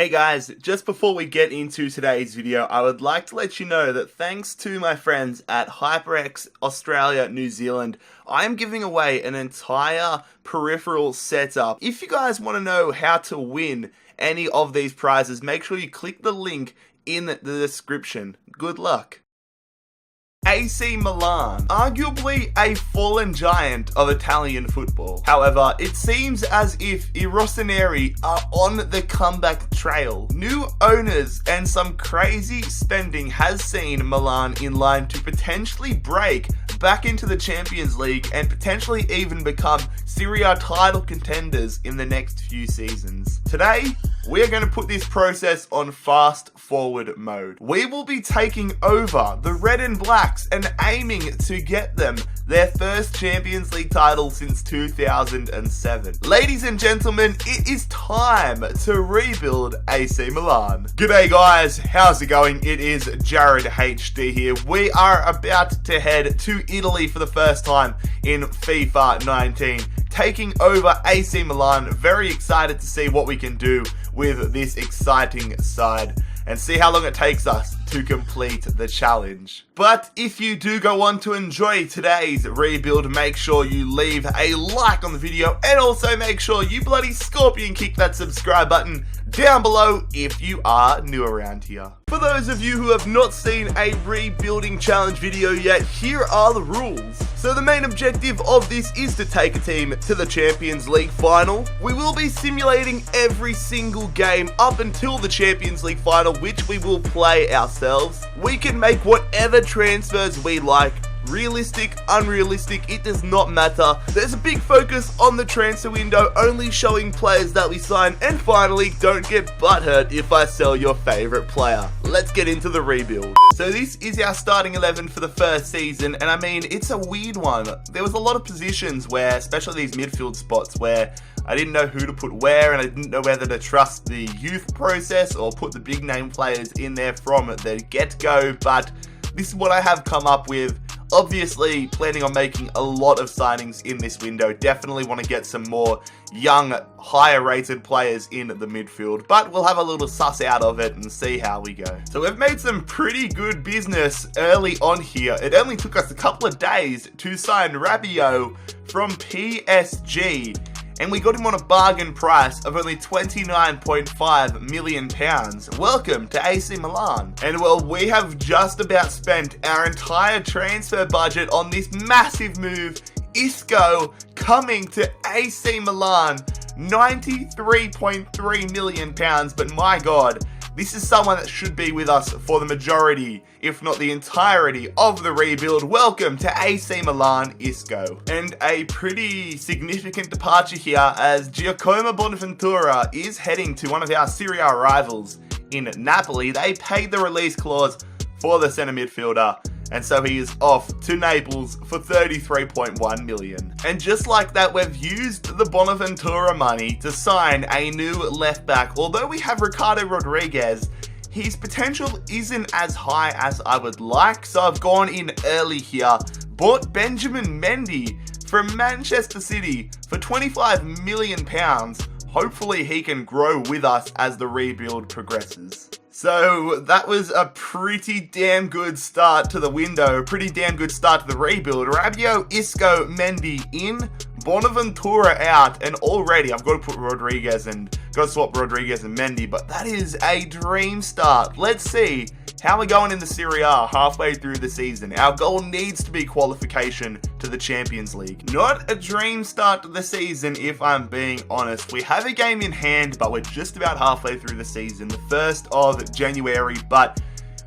Hey guys, just before we get into today's video, I would like to let you know that thanks to my friends at HyperX Australia, New Zealand, I am giving away an entire peripheral setup. If you guys want to know how to win any of these prizes, make sure you click the link in the description. Good luck. AC Milan, arguably a fallen giant of Italian football. However, it seems as if I rossoneri are on the comeback trail. New owners and some crazy spending has seen Milan in line to potentially break back into the Champions League and potentially even become Serie A title contenders in the next few seasons. Today, we're going to put this process on fast forward mode. We will be taking over the Red and Blacks and aiming to get them their first Champions League title since 2007. Ladies and gentlemen, it is time to rebuild AC Milan. G'day guys, how's it going? It is JarradHD here. We are about to head to Italy for the first time in FIFA 19. Taking over AC Milan. Very excited to see what we can do with this exciting side and see how long it takes us to complete the challenge. But if you do go on to enjoy today's rebuild, make sure you leave a like on the video and also make sure you bloody scorpion kick that subscribe button down below if you are new around here. For those of you who have not seen a rebuilding challenge video yet, here are the rules. So the main objective of this is to take a team to the Champions League final. We will be simulating every single game up until the Champions League final, which we will play ourselves. We can make whatever transfers we like. Realistic, unrealistic, it does not matter. There's a big focus on the transfer window, only showing players that we sign. And finally, don't get butthurt if I sell your favorite player. Let's get into the rebuild. So this is our starting 11 for the first season, and I mean, it's a weird one. There was a lot of positions where, especially these midfield spots, where I didn't know who to put where, and I didn't know whether to trust the youth process or put the big name players in there from the get-go, but this is what I have come up with. Obviously, planning on making a lot of signings in this window. Definitely want to get some more young, higher rated players in the midfield, but we'll have a little suss out of it and see how we go. So we've made some pretty good business early on here. It only took us a couple of days to sign Rabiot from PSG. And we got him on a bargain price of only £29.5 million. Welcome to AC Milan. And well, we have just about spent our entire transfer budget on this massive move. Isco coming to AC Milan, £93.3 million. But my God, this is someone that should be with us for the majority, if not the entirety, of the rebuild. Welcome to AC Milan, Isco. And a pretty significant departure here, as Giacomo Bonaventura is heading to one of our Serie A rivals in Napoli. They paid the release clause for the centre midfielder, and so he is off to Naples for $33.1 million. And just like that, we've used the Bonaventura money to sign a new left back. Although we have Ricardo Rodriguez, his potential isn't as high as I would like, so I've gone in early here. Bought Benjamin Mendy from Manchester City for £25 million. Hopefully he can grow with us as the rebuild progresses. So that was a pretty damn good start to the window, pretty damn good start to the rebuild. Rabiot, Isco, Mendy in, Bonaventura out, and already I've got to put Rodriguez and got to swap Rodriguez and Mendy, but that is a dream start. Let's see how we're going in the Serie A halfway through the season. Our goal needs to be qualification to the Champions League. Not a dream start to the season, if I'm being honest. We have a game in hand, but we're just about halfway through the season, the 1st of January, but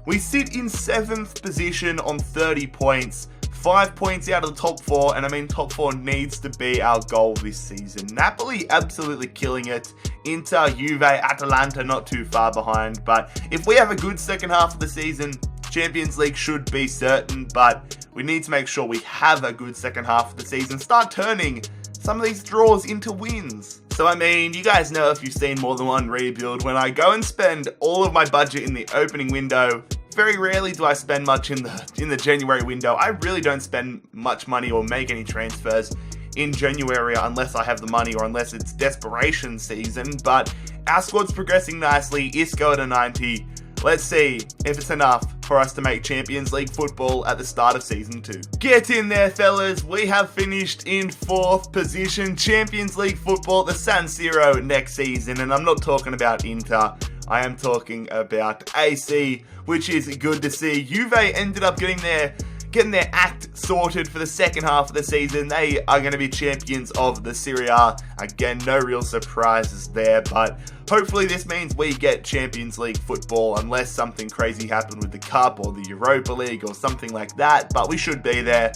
we sit in 7th position on 30 points. 5 points out of the top 4, and I mean top 4 needs to be our goal this season. Napoli absolutely killing it. Inter, Juve, Atalanta not too far behind, but if we have a good second half of the season, Champions League should be certain, but we need to make sure we have a good second half of the season. Start turning some of these draws into wins. So I mean, you guys know, if you've seen more than one rebuild, when I go and spend all of my budget in the opening window, very rarely do I spend much in the January window. I really don't spend much money or make any transfers in January unless I have the money or unless it's desperation season. But our squad's progressing nicely. Isco at a 90. Let's see if it's enough for us to make Champions League football at the start of Season 2. Get in there, fellas. We have finished in 4th position. Champions League football at the San Siro next season. And I'm not talking about Inter. I am talking about AC, which is good to see. Juve ended up getting their act sorted for the second half of the season. They are going to be champions of the Serie A. Again, no real surprises there, but hopefully this means we get Champions League football unless something crazy happened with the Cup or the Europa League or something like that, but we should be there.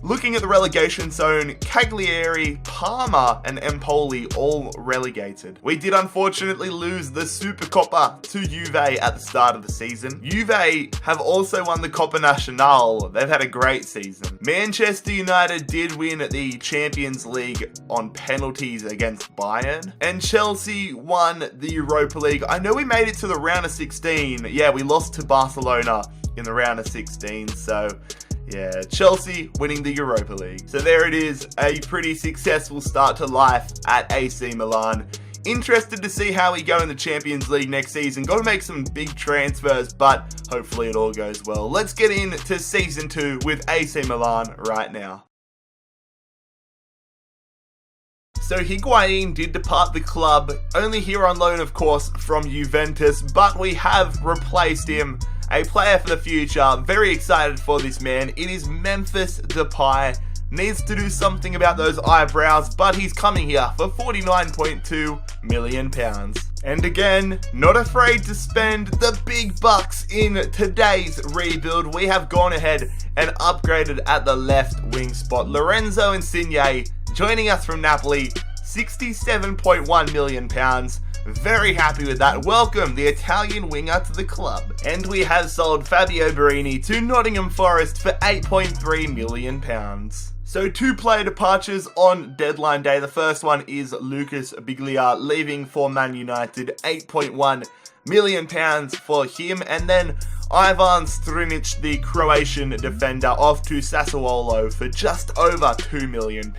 Looking at the relegation zone, Cagliari, Parma, and Empoli all relegated. We did unfortunately lose the Supercoppa to Juve at the start of the season. Juve have also won the Coppa Nacional. They've had a great season. Manchester United did win the Champions League on penalties against Bayern. And Chelsea won the Europa League. I know we made it to the round of 16. Yeah, we lost to Barcelona in the round of 16, so yeah, Chelsea winning the Europa League. So there it is, a pretty successful start to life at AC Milan. Interested to see how we go in the Champions League next season. Got to make some big transfers, but hopefully it all goes well. Let's get into Season 2 with AC Milan right now. So Higuain did depart the club, only here on loan of course from Juventus, but we have replaced him. A player for the future. Very excited for this man. It is Memphis Depay. Needs to do something about those eyebrows, but he's coming here for £49.2 million. And again, not afraid to spend the big bucks in today's rebuild. We have gone ahead and upgraded at the left wing spot. Lorenzo Insigne joining us from Napoli, £67.1 million. Very happy with that. Welcome the Italian winger to the club. And we have sold Fabio Borini to Nottingham Forest for £8.3 million. So 2 player departures on deadline day. The first one is Lucas Biglia leaving for Man United, £8.1 million for him. And then Ivan Strinic, the Croatian defender, off to Sassuolo for just over £2 million.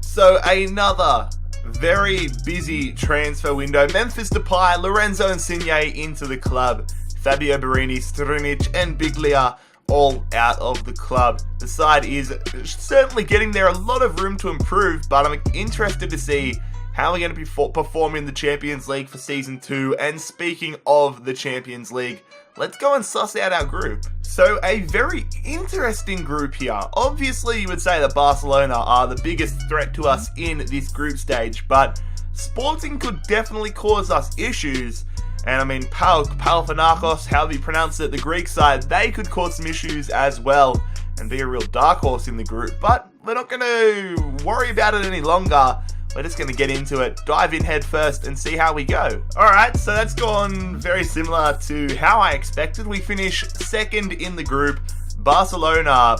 So another very busy transfer window. Memphis Depay, Lorenzo Insigne into the club. Fabio Borini, Strinic, and Biglia all out of the club. The side is certainly getting there. A lot of room to improve, but I'm interested to see how we're going to be performing in the Champions League for Season 2. And speaking of the Champions League, let's go and suss out our group. So a very interesting group here. Obviously, you would say that Barcelona are the biggest threat to us in this group stage, but Sporting could definitely cause us issues. And I mean, Panathinaikos, however you pronounce it, the Greek side, they could cause some issues as well and be a real dark horse in the group. But we're not going to worry about it any longer. We're just going to get into it, dive in head first, and see how we go. Alright, so that's gone very similar to how I expected. We finish second in the group. Barcelona,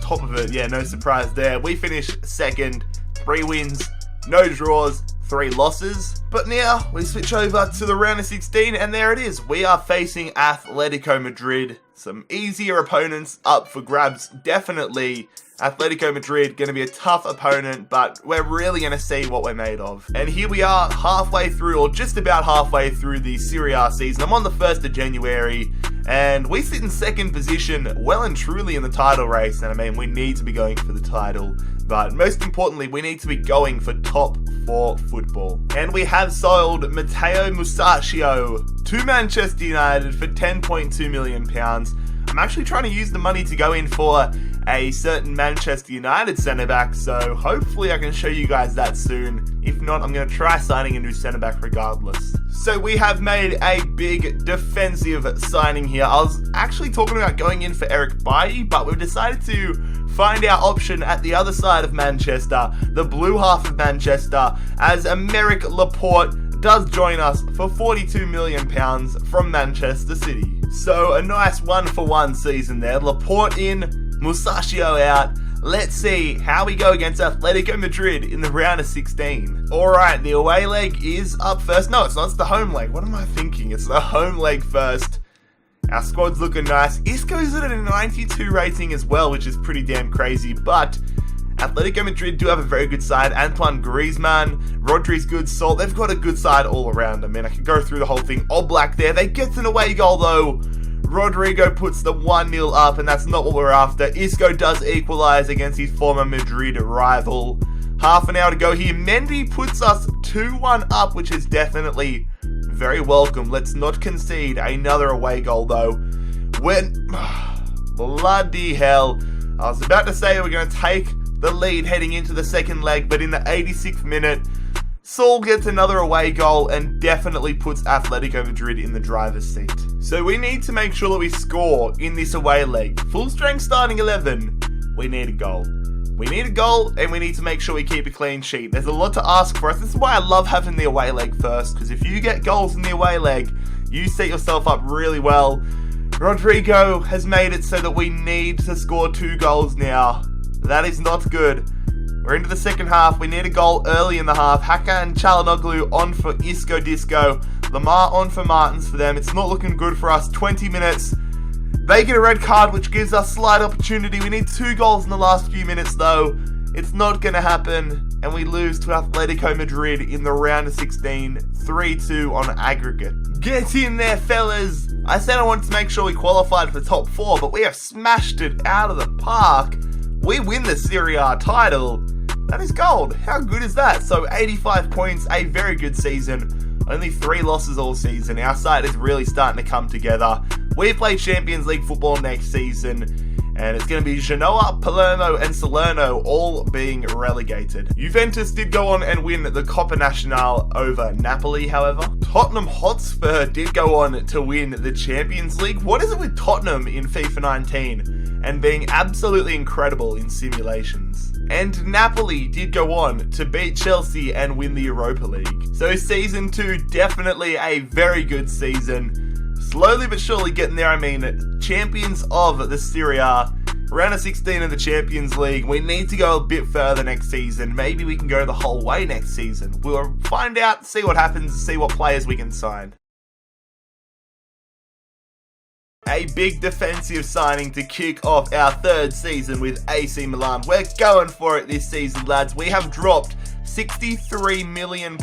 top of it, yeah, no surprise there. We finish second, 3 wins, no draws, 3 losses. But now we switch over to the round of 16, and there it is. We are facing Atletico Madrid. Some easier opponents up for grabs, definitely. Atletico Madrid going to be a tough opponent, but we're really going to see what we're made of. And here we are halfway through, or just about halfway through the Serie A season. I'm on the 1st of January, and we sit in second position, well and truly in the title race. And I mean, we need to be going for the title, but most importantly, we need to be going for top 4 football. And we have sold Matteo Musacchio to Manchester United for £10.2 million. I'm actually trying to use the money to go in for a certain Manchester United centre-back, so hopefully I can show you guys that soon. If not, I'm going to try signing a new centre-back regardless. So we have made a big defensive signing here. I was actually talking about going in for Eric Bailly, but we've decided to find our option at the other side of Manchester, the blue half of Manchester, as Aymeric Laporte does join us for £42 million from Manchester City. So a nice 1-for-1 season there. Laporte in, Musacchio out. Let's see how we go against Atletico Madrid in the round of 16. Alright, the away leg is up first. No, it's not. It's the home leg. What am I thinking? It's the home leg first. Our squad's looking nice. Isco's at a 92 rating as well, which is pretty damn crazy. But Atletico Madrid do have a very good side. Antoine Griezmann, Rodri's good, Sol. They've got a good side all around. I mean, I could go through the whole thing. Oblak there. They get an away goal, though. Rodrigo puts the 1-0 up, and that's not what we're after. Isco does equalise against his former Madrid rival. Half an hour to go here. Mendy puts us 2-1 up, which is definitely very welcome. Let's not concede another away goal, though. When... bloody hell. I was about to say we're going to take the lead heading into the second leg, but in the 86th minute, Saul gets another away goal and definitely puts Atletico Madrid in the driver's seat. So we need to make sure that we score in this away leg. Full strength starting 11, we need a goal. We need a goal, and we need to make sure we keep a clean sheet. There's a lot to ask for us. This is why I love having the away leg first, because if you get goals in the away leg, you set yourself up really well. Rodrigo has made it so that we need to score 2 goals now. That is not good. We're into the second half. We need a goal early in the half. Hakan Çalhanoğlu on for Isco Disco. Lamar on for Martins for them. It's not looking good for us. 20 minutes. They get a red card, which gives us slight opportunity. We need 2 goals in the last few minutes, though. It's not going to happen. And we lose to Atletico Madrid in the round of 16. 3-2 on aggregate. Get in there, fellas. I said I wanted to make sure we qualified for the top 4, but we have smashed it out of the park. We win the Serie A title. That is gold. How good is that? So 85 points, a very good season. Only 3 losses all season. Our side is really starting to come together. We play Champions League football next season, and it's going to be Genoa, Palermo, and Salerno all being relegated. Juventus did go on and win the Coppa Nacional over Napoli, however. Tottenham Hotspur did go on to win the Champions League. What is it with Tottenham in FIFA 19 and being absolutely incredible in simulations? And Napoli did go on to beat Chelsea and win the Europa League. So season 2, definitely a very good season. Slowly but surely getting there. I mean, champions of the Serie A, round of 16 of the Champions League. We need to go a bit further next season. Maybe we can go the whole way next season. We'll find out, see what happens, see what players we can sign. A big defensive signing to kick off our 3rd season with AC Milan. We're going for it this season, lads. We have dropped £63 million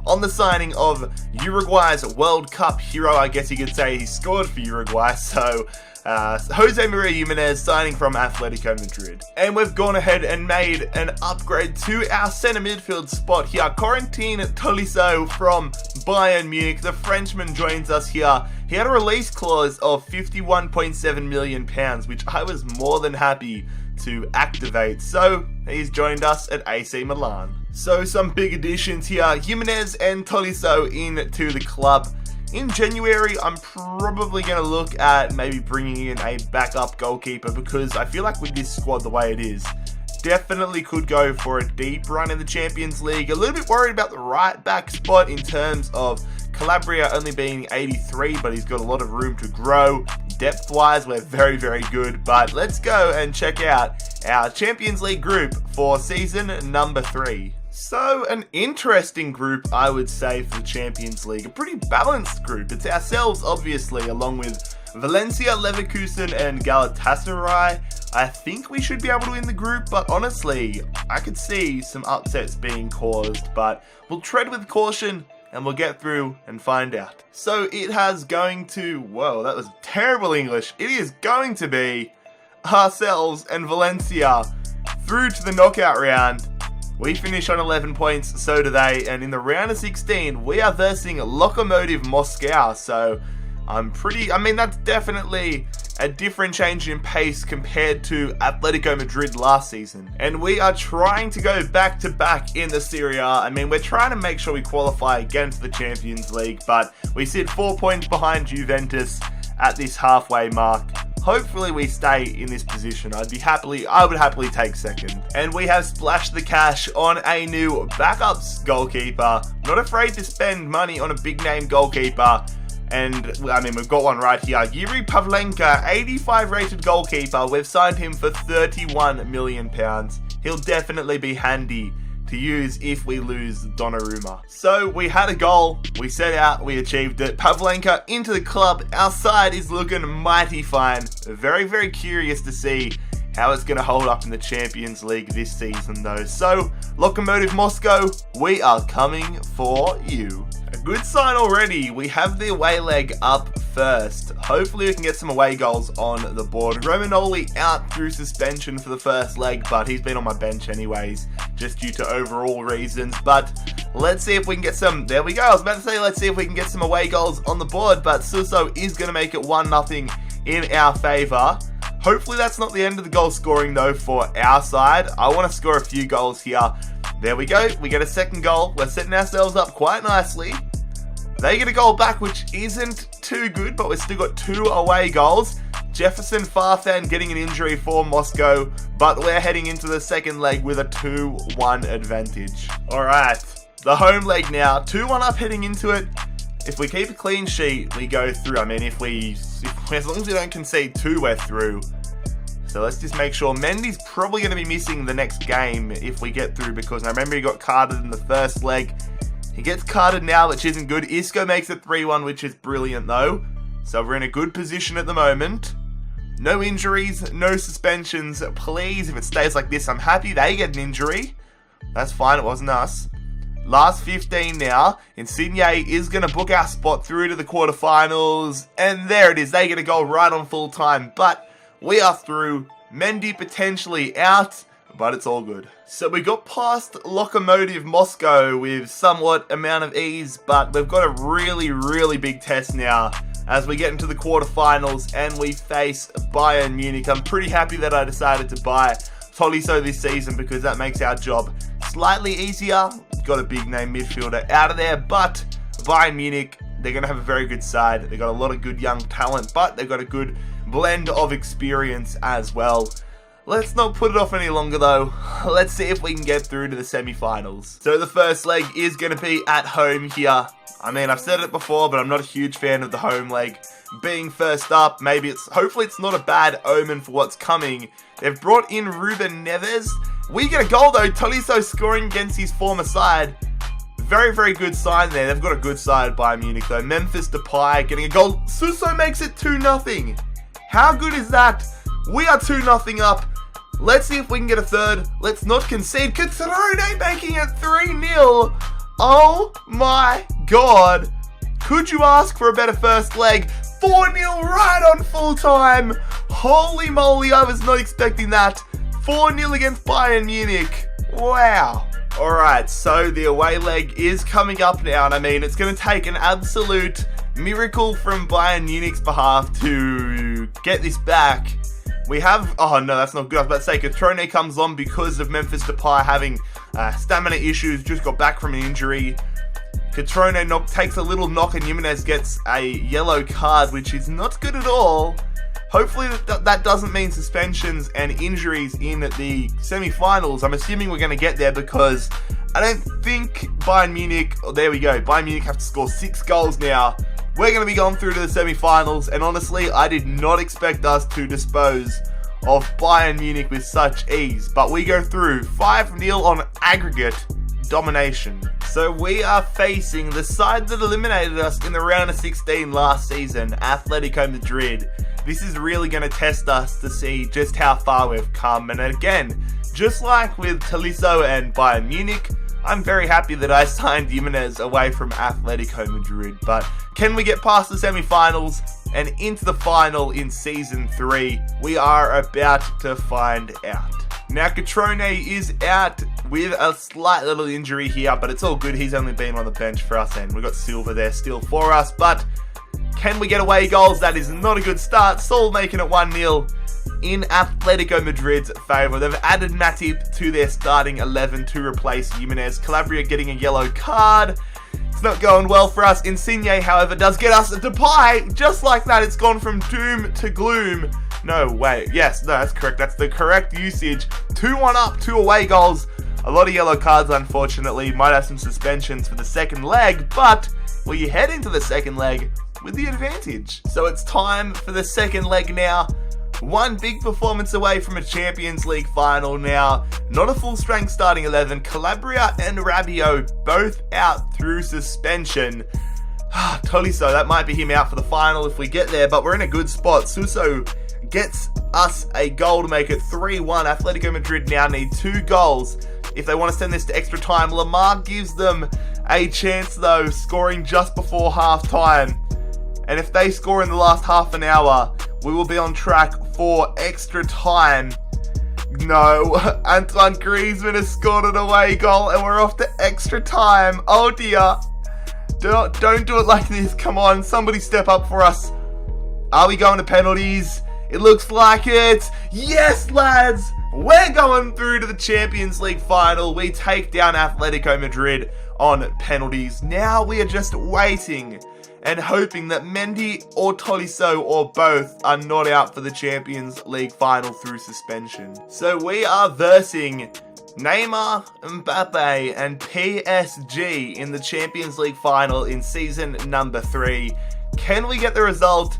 on the signing of Uruguay's World Cup hero. I guess you could say he scored for Uruguay. So Jose Maria Jimenez signing from Atletico Madrid. And we've gone ahead and made an upgrade to our centre midfield spot here. Corentin Tolisso from Bayern Munich. The Frenchman joins us here. He had a release clause of £51.7 million, which I was more than happy to activate. So he's joined us at AC Milan. So some big additions here. Jimenez and Tolisso into the club. In January, I'm probably going to look at maybe bringing in a backup goalkeeper, because I feel like with this squad the way it is, definitely could go for a deep run in the Champions League. A little bit worried about the right back spot in terms of Calabria only being 83, but he's got a lot of room to grow. Depth-wise, we're very, very good. But let's go and check out our Champions League group for season number 3. So, an interesting group, I would say, for the Champions League. A pretty balanced group. It's ourselves, obviously, along with Valencia, Leverkusen, and Galatasaray. I think we should be able to win the group, but honestly, I could see some upsets being caused. But we'll tread with caution, and we'll get through and find out. So, it has going to... Whoa, that was terrible English. It is going to be ourselves and Valencia through to the knockout round. We finish on 11 points, so do they, and in the round of 16, we are versing Lokomotiv Moscow, so that's definitely a different change in pace compared to Atletico Madrid last season. And we are trying to go back-to-back in the Serie A. I mean, we're trying to make sure we qualify against the Champions League, but we sit 4 points behind Juventus at this halfway mark. Hopefully we stay in this position. I would happily take second. And we have splashed the cash on a new backups goalkeeper. Not afraid to spend money on a big name goalkeeper. And I mean, we've got one right here. Yuri Pavlenka, 85 rated goalkeeper. We've signed him for £31 million. He'll definitely be handy to use if we lose Donnarumma. So we had a goal, we set out, we achieved it. Pavlenka into the club. Our side is looking mighty fine. Very, very curious to see how it's going to hold up in the Champions League this season though. So, Lokomotiv Moscow, we are coming for you. A good sign already. We have the away leg up first. Hopefully we can get some away goals on the board. Romanoli out through suspension for the first leg, but he's been on my bench anyways, just due to overall reasons. But let's see if we can get some, there we go, I was about to say let's see if we can get some away goals on the board, but Suso is going to make it 1-0 in our favour. Hopefully that's not the end of the goal scoring though for our side. I want to score a few goals here. There we go, we get a second goal. We're setting ourselves up quite nicely. They get a goal back, which isn't too good, but we've still got 2 away goals. Jefferson Farfan getting an injury for Moscow, but we're heading into the second leg with a 2-1 advantage. Alright, the home leg now, 2-1 up heading into it. If we keep a clean sheet, we go through. I mean, as long as we don't concede 2, we're through. So let's just make sure. Mendy's probably going to be missing the next game if we get through, because I remember he got carded in the first leg. He gets carded now, which isn't good. Isco makes it 3-1, which is brilliant though. So we're in a good position at the moment. No injuries, no suspensions. Please, if it stays like this, I'm happy. They get an injury. That's fine, it wasn't us. Last 15 now. Insigne is going to book our spot through to the quarterfinals. And there it is. They get a goal right on full time. But we are through. Mendy potentially out, but it's all good. So we got past Lokomotiv Moscow with somewhat amount of ease, but we've got a really, really big test now as we get into the quarterfinals and we face Bayern Munich. I'm pretty happy that I decided to buy Tolisso this season because that makes our job slightly easier. Got a big name midfielder out of there, but Bayern Munich, they're going to have a very good side. They've got a lot of good young talent, but they've got a good blend of experience as well. Let's not put it off any longer though. Let's see if we can get through to the semi-finals. So the first leg is going to be at home here. I mean, I've said it before, but I'm not a huge fan of the home leg being first up. Hopefully it's not a bad omen for what's coming. They've brought in Ruben Neves. We get a goal though. Tolisso scoring against his former side. Very, very good sign there. They've got a good side by Munich though. Memphis Depay getting a goal. Suso makes it 2-0. How good is that? We are 2-0 up. Let's see if we can get a third. Let's not concede. Catrone making it 3-0. Oh my god. Could you ask for a better first leg? 4-0 right on full time. Holy moly, I was not expecting that. 4-0 against Bayern Munich. Wow. Alright, so the away leg is coming up now. And I mean, it's going to take an absolute miracle from Bayern Munich's behalf to get this back. We have, oh no, that's not good. I was about to say, Catrone comes on because of Memphis Depay having stamina issues, just got back from an injury. Catrone takes a little knock and Jimenez gets a yellow card, which is not good at all. Hopefully that doesn't mean suspensions and injuries in the semi-finals. I'm assuming we're going to get there because I don't think Bayern Munich, oh, there we go, Bayern Munich have to score 6 goals now. We're going to be going through to the semi-finals, and honestly, I did not expect us to dispose of Bayern Munich with such ease, but we go through 5-0 on aggregate domination. So we are facing the side that eliminated us in the round of 16 last season, Atletico Madrid. This is really going to test us to see just how far we've come, and again, just like with Tolisso and Bayern Munich, I'm very happy that I signed Jimenez away from Atletico Madrid, but can we get past the semi-finals and into the final in Season 3? We are about to find out. Now, Catrone is out with a slight little injury here, but it's all good. He's only been on the bench for us, and we've got Silva there still for us, but can we get away goals? That is not a good start. Saul making it 1-0. In Atletico Madrid's favour. They've added Matip to their starting 11 to replace Jimenez. Calabria getting a yellow card. It's not going well for us. Insigne, however, does get us a Depay. Just like that, it's gone from doom to gloom. No, wait. Yes, no, that's correct. That's the correct usage. 2-1 up, 2 away goals. A lot of yellow cards, unfortunately. Might have some suspensions for the second leg, but we head into the second leg with the advantage. So it's time for the second leg now. One big performance away from a Champions League final now. Not a full strength starting 11. Calabria and Rabiot both out through suspension. Tolisso, that might be him out for the final if we get there, but we're in a good spot. Suso gets us a goal to make it 3-1. Atletico Madrid now need 2 goals if they want to send this to extra time. Lamar gives them a chance though, scoring just before half time. And if they score in the last half an hour, we will be on track for extra time. No, Antoine Griezmann has scored an away goal and we're off to extra time. Oh dear. Don't do it like this. Come on, somebody step up for us. Are we going to penalties? It looks like it. Yes, lads. We're going through to the Champions League final. We take down Atletico Madrid on penalties. Now we are just waiting and hoping that Mendy or Tolisso or both are not out for the Champions League final through suspension. So we are versing Neymar, Mbappe and PSG in the Champions League final in season number 3. Can we get the result?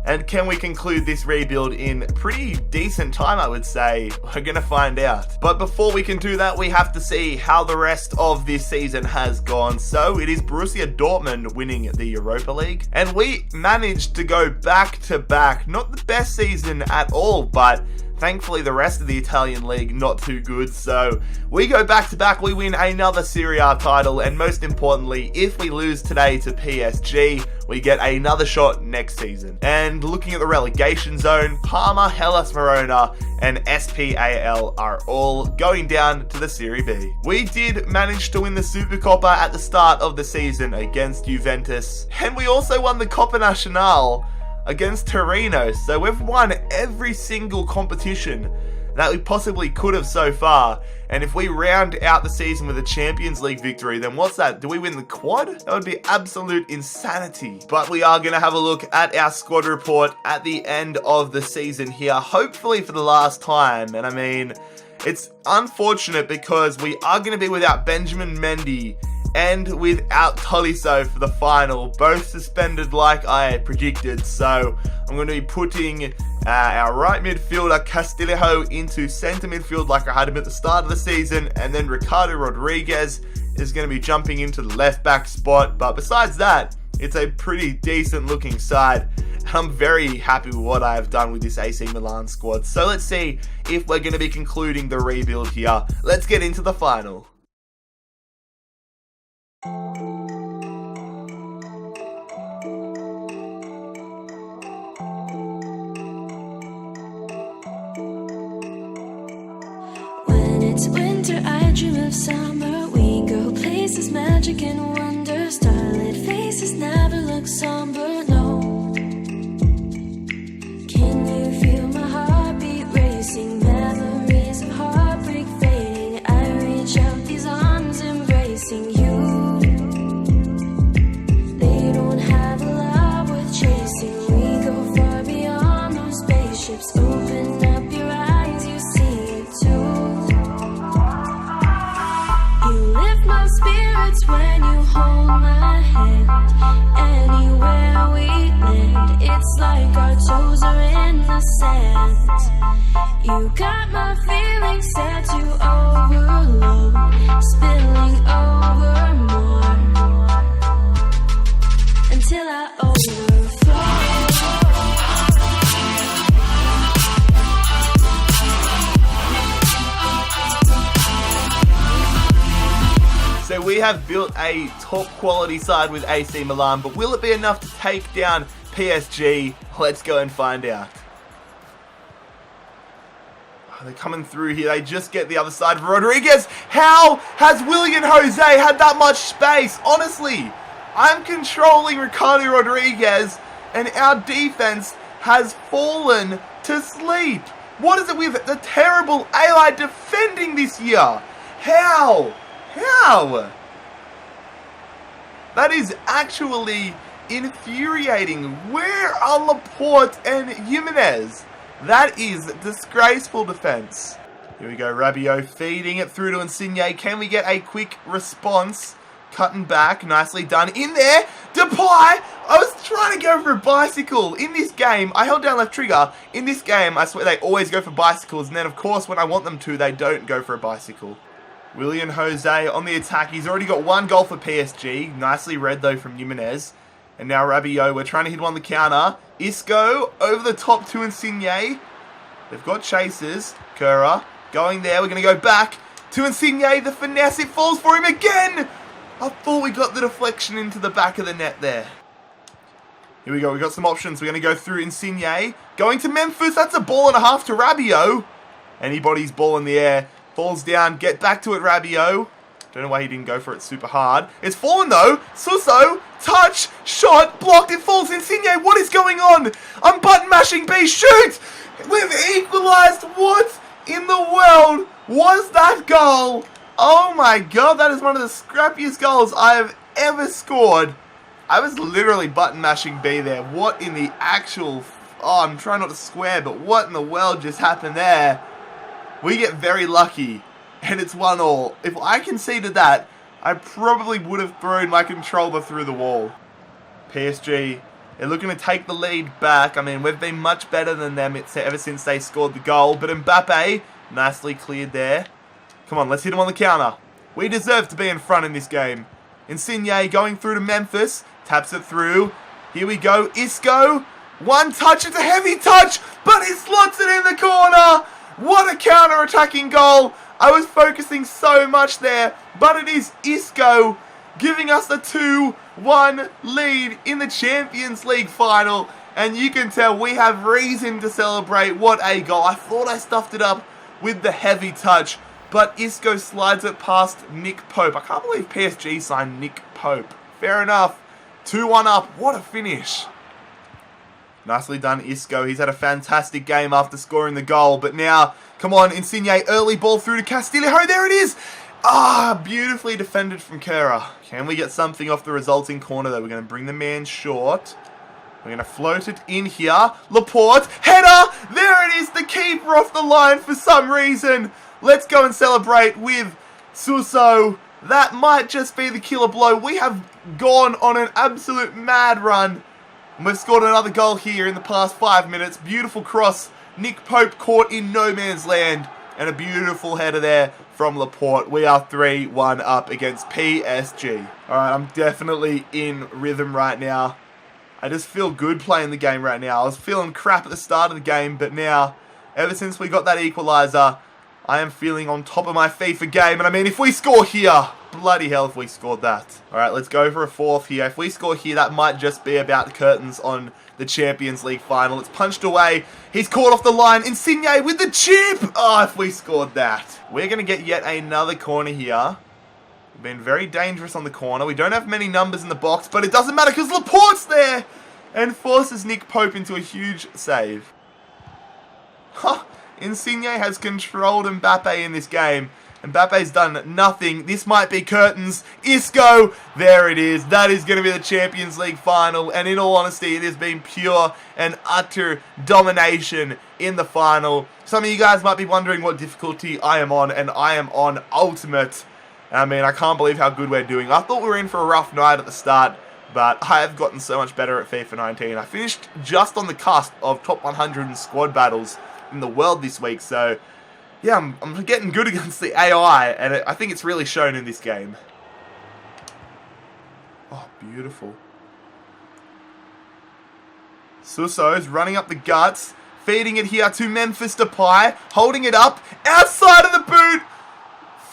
And can we conclude this rebuild in pretty decent time, I would say? We're going to find out. But before we can do that, we have to see how the rest of this season has gone. So it is Borussia Dortmund winning the Europa League. And we managed to go back to back. Not the best season at all, but thankfully the rest of the Italian league not too good. So we go back to back, we win another Serie A title, and most importantly, if we lose today to PSG, we get another shot next season. And looking at the relegation zone, Parma, Hellas Verona and SPAL are all going down to the Serie B. We did manage to win the Supercoppa at the start of the season against Juventus, and we also won the Coppa Nacional against Torino. So we've won every single competition that we possibly could have so far. And if we round out the season with a Champions League victory, then what's that? Do we win the quad? That would be absolute insanity. But we are going to have a look at our squad report at the end of the season here, hopefully for the last time. And I mean, it's unfortunate because we are going to be without Benjamin Mendy and without Tolisso for the final, both suspended like I predicted. So I'm going to be putting our right midfielder Castillo into centre midfield like I had him at the start of the season, and then Ricardo Rodriguez is going to be jumping into the left back spot. But besides that, it's a pretty decent looking side. I'm very happy with what I have done with this AC Milan squad. So let's see if we're going to be concluding the rebuild here. Let's get into the final. It's winter, I dream of summer. We go places, magic and wonder. Starlit faces never look somber, no. Can you feel my heartbeat racing? Memories of heartbreak fading. I reach out, these arms embracing you. They don't have a love worth chasing. We go far beyond those spaceships. Open up your eyes, you see it too. My spirits when you hold my hand. Anywhere we land, it's like our toes are in the sand. You got my feelings set to overload, spilling over more until I overflow. So we have built a top quality side with AC Milan, but will it be enough to take down PSG? Let's go and find out. Oh, they're coming through here. They just get the other side of Rodriguez. How has William Jose had that much space? Honestly, I'm controlling Ricardo Rodriguez and our defense has fallen to sleep. What is it with the terrible AI defending this year? How? How? That is actually infuriating. Where are Laporte and Jimenez? That is disgraceful defense. Here we go, Rabiot feeding it through to Insigne. Can we get a quick response? Cutting back, nicely done. In there, Depay! I was trying to go for a bicycle. In this game, I held down left trigger. In this game, I swear they always go for bicycles. And then, of course, when I want them to, they don't go for a bicycle. William Jose on the attack. He's already got one goal for PSG. Nicely read, though, from Jimenez. And now Rabiot, we're trying to hit him on the counter. Isco over the top to Insigne. They've got chasers. Curra going there. We're going to go back to Insigne. The finesse, it falls for him again. I thought we got the deflection into the back of the net there. Here we go. We've got some options. We're going to go through Insigne. Going to Memphis. That's a ball and a half to Rabiot. Anybody's ball in the air. Falls down. Get back to it, Rabiot. Don't know why he didn't go for it super hard. It's fallen though. Suso. Touch. Shot. Blocked. It falls. Insigne. What is going on? I'm button mashing B. Shoot. We've equalized. What in the world was that goal? Oh my god. That is one of the scrappiest goals I have ever scored. I was literally button mashing B there. What in the actual... Oh, I'm trying not to swear, but what in the world just happened there? We get very lucky, and it's 1-1. If I conceded that, I probably would have thrown my controller through the wall. PSG, they're looking to take the lead back. I mean, we've been much better than them ever since they scored the goal. But Mbappe, nicely cleared there. Come on, let's hit him on the counter. We deserve to be in front in this game. Insigne going through to Memphis. Taps it through. Here we go. Isco. One touch. It's a heavy touch. But he slots it in the corner. What a counter-attacking goal. I was focusing so much there. But it is Isco giving us a 2-1 lead in the Champions League final. And you can tell we have reason to celebrate. What a goal. I thought I stuffed it up with the heavy touch. But Isco slides it past Nick Pope. I can't believe PSG signed Nick Pope. Fair enough. 2-1 up. What a finish. Nicely done, Isco. He's had a fantastic game after scoring the goal. But now, come on, Insigne. Early ball through to Castillo. There it is. Ah, beautifully defended from Curra. Can we get something off the resulting corner, though? We're going to bring the man short. We're going to float it in here. Laporte. Header. There it is. The keeper off the line for some reason. Let's go and celebrate with Suso. That might just be the killer blow. We have gone on an absolute mad run. And we've scored another goal here in the past 5 minutes. Beautiful cross. Nick Pope caught in no man's land. And a beautiful header there from Laporte. We are 3-1 up against PSG. Alright, I'm definitely in rhythm right now. I just feel good playing the game right now. I was feeling crap at the start of the game. But now, ever since we got that equaliser, I am feeling on top of my FIFA game. And I mean, if we score here, bloody hell if we scored that. Alright, let's go for a fourth here. If we score here, that might just be about the curtains on the Champions League final. It's punched away. He's caught off the line. Insigne with the chip. Oh, if we scored that. We're going to get yet another corner here. We've been very dangerous on the corner. We don't have many numbers in the box, but it doesn't matter because Laporte's there and forces Nick Pope into a huge save. Huh. Insigne has controlled Mbappe in this game. Mbappe's done nothing. This might be curtains. Isco. There it is. That is going to be the Champions League final. And in all honesty, it has been pure and utter domination in the final. Some of you guys might be wondering what difficulty I am on. And I am on Ultimate. I mean, I can't believe how good we're doing. I thought we were in for a rough night at the start. But I have gotten so much better at FIFA 19. I finished just on the cusp of top 100 in squad battles in the world this week, so yeah, I'm getting good against the AI, and I think it's really shown in this game. Oh, beautiful. Suso's running up the guts, feeding it here to Memphis Depay, holding it up, outside of the boot,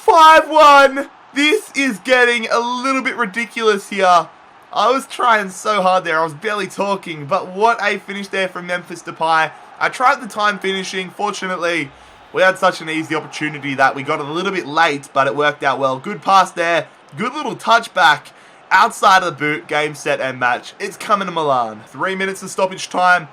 5-1. This is getting a little bit ridiculous here. I was trying so hard there, I was barely talking, but what a finish there from Memphis Depay. I tried the time finishing. Fortunately, we had such an easy opportunity that we got it a little bit late, but it worked out well. Good pass there. Good little touchback outside of the boot. Game, set, and match. It's coming to Milan. 3 minutes of stoppage time.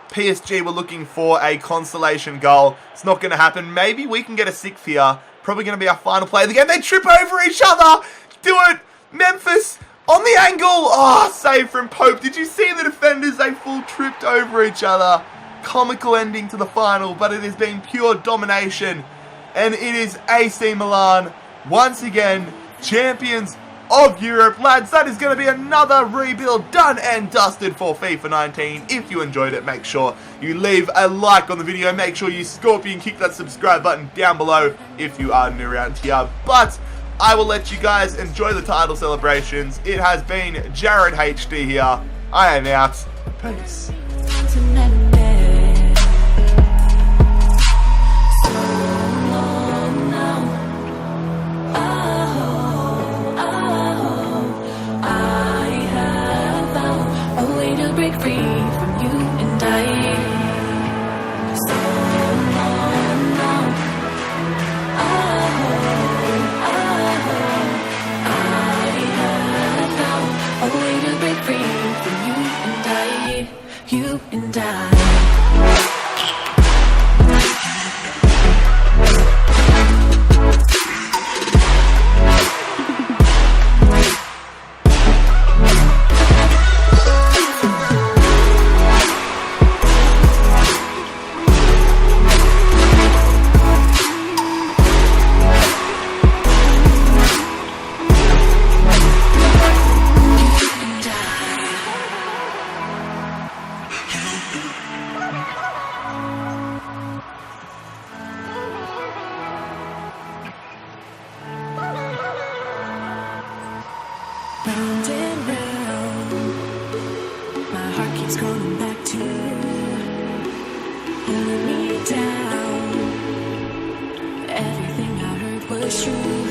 PSG were looking for a consolation goal. It's not going to happen. Maybe we can get a sixth here. Probably going to be our final play of the game. They trip over each other. Do it. Memphis on the angle. Oh, save from Pope. Did you see the defenders? They full tripped over each other. Comical ending to the final, but it has been pure domination. And it is AC Milan, once again, champions of Europe. Lads, that is going to be another rebuild done and dusted for FIFA 19. If you enjoyed it, make sure you leave a like on the video. Make sure you scorpion kick that subscribe button down below if you are new around here. But I will let you guys enjoy the title celebrations. It has been JarradHD here. I am out. Peace. Break free from you and I. So long now. I have found a way to break free from you and I. You and I. Round and round, my heart keeps coming back to you, holding me down. Everything I heard was true.